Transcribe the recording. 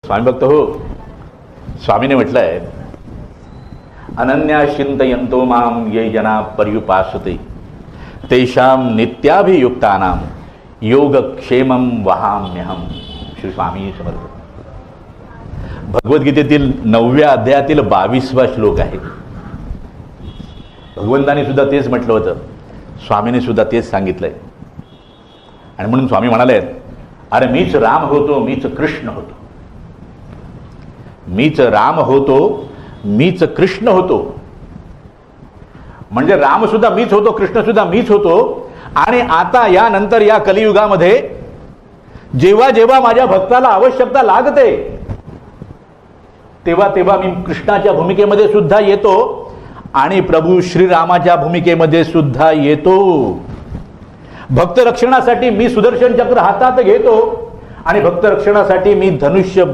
स्वामी भक्त हो. स्वामीने म्हटलंय, अनन्या चिंतयन्तो माम ये जना पर्युपासते तेषाम नित्याभियुक्तानाम योगक्षेमं वहाम्यहम. श्री स्वामी समर्थ. भगवद्गीतेतील 9व्या अध्यायातील 22वा श्लोक आहे. भगवंताने सुद्धा तेच म्हटलं होतं, स्वामीने सुद्धा तेच सांगितलंय. आणि म्हणून स्वामी म्हणाले, अरे मीच राम होतो, मीच कृष्ण होतो. मीच राम होतो, मीच कृष्ण होतो. म्हणजे राम सुद्धा मीच होतो, कृष्ण सुद्धा मीच होतो. आणि आता यानंतर या कलियुगामध्ये जेव्हा जेव्हा माझ्या भक्ताला आवश्यकता लागते तेव्हा तेव्हा मी कृष्णाच्या भूमिकेमध्ये सुद्धा येतो आणि प्रभू श्रीरामाच्या भूमिकेमध्ये सुद्धा येतो. भक्त रक्षणासाठी मी सुदर्शन चक्र हातात घेतो आणि भक्त रक्षणासाठी मी धनुष्य